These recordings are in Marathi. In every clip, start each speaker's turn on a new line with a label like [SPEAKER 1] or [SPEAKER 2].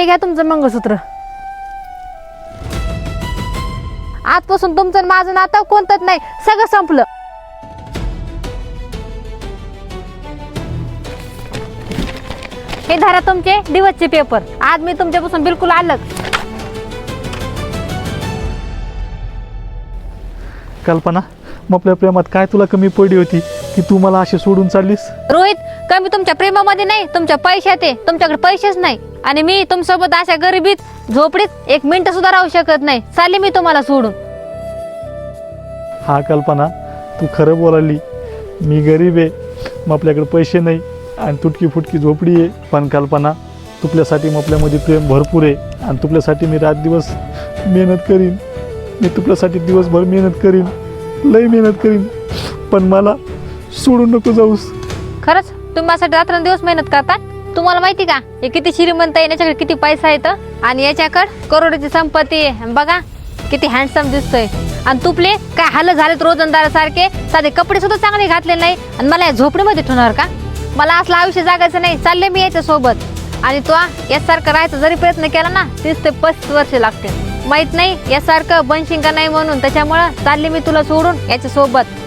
[SPEAKER 1] हे घ्या तुमचं मंगळसूत्र. आजपासून तुमचं आणि माझं नातं कोणतंच नाही, सगळं संपलं. हे धरा तुमचे दिवसचे पेपर. आज मी तुमच्यापासून बिलकुल अलग.
[SPEAKER 2] कल्पना, मग आपल्या प्रेमात काय तुला कमी पडली होती की तू मला अशी सोडून चाललीस?
[SPEAKER 1] रोहित, कमी तुमच्या प्रेमामध्ये नाही, तुमच्या पैशात आहे. तुमच्याकडे पैसेच नाही आणि मी तुमच्यासोबत अशा गरिबीत झोपडीत एक मिनिट सुद्धा राहू शकत नाही. चालले मी तुम्हाला सोडून.
[SPEAKER 2] हा कल्पना, तू खरं बोलाली. मी गरीब आहे, मग आपल्याकडे पैसे नाही आणि तुटकी फुटकी झोपडी आहे. पण कल्पना, तुपल्यासाठी मग आपल्यामध्ये प्रेम भरपूर आहे आणि तुपल्यासाठी मी रात दिवस मेहनत करीन. मी तुपल्यासाठी दिवसभर मेहनत करीन, लई मेहनत करीन. पण मला सोडून नको जाऊस.
[SPEAKER 1] खरंच तुम्ही माझ्यासाठी रात्रंदिवस मेहनत करता. तुम्हाला माहिती का हे किती श्रीमंत आहे, याच्याकडे किती पैसा येतं आणि याच्याकडे करोडोची संपत्ती आहे. बघा किती हँडसम दिसतोय. आणि तुपले काय हाल झालेत रोजंदारासारखे, साधे कपडे सुद्धा चांगले घातले नाही आणि मला या झोपडीमध्ये ठेवणार का? मला असलं आयुष्य जगायचं नाही. चालले मी याच्या सोबत. आणि तो यासारखं राहायचा जरी प्रयत्न केला ना 30 ते 35 वर्ष लागते. माहित नाही यासारखं बनशील का नाही म्हणून. त्याच्यामुळं चालले मी तुला सोडून याच्या सोबत.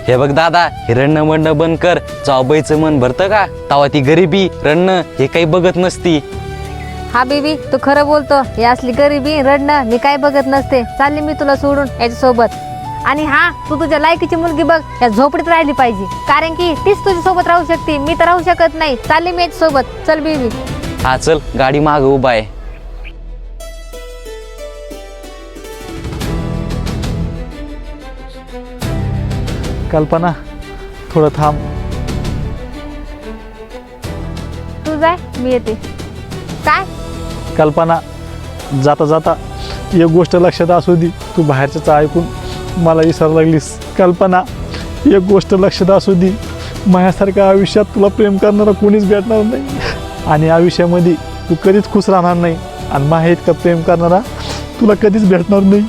[SPEAKER 3] हे बघ दादा, हे रडणं म्हणणं बंद कर. जाऊबाईचं मन भरतं का? तवा ती गरिबी रडणं हे काही बघत नसती.
[SPEAKER 1] हा बेबी, तू खरं बोलतो. हे असली गरिबी रडणं मी काय बघत नसते. चालले मी तुला सोडून याच्या सोबत. आणि हा, तू तुझ्या लायकीची मुलगी बघ, या झोपडीत राहिली पाहिजे. कारण की तीच तुझ्या सोबत राहू शकते, मी तर राहू शकत नाही. चालले मी याच्या सोबत. चल बेबी.
[SPEAKER 3] हा चल, गाडी माग उभा आहे.
[SPEAKER 2] कल्पना, थोडं थांब.
[SPEAKER 1] तू जाय, मी येते. काय?
[SPEAKER 2] कल्पना, जाता जाता एक गोष्ट लक्षात असू दे. तू बाहेरचं ऐकून मला विसरायला लागलीस. कल्पना, एक गोष्ट लक्षात असू दे. माझ्यासारख्या आयुष्यात तुला प्रेम करणारा कोणीच भेटणार नाही आणि आयुष्यामध्ये तू कधीच खुश राहणार नाही. आणि माझ्या इतकं प्रेम करणारा तुला कधीच भेटणार नाही.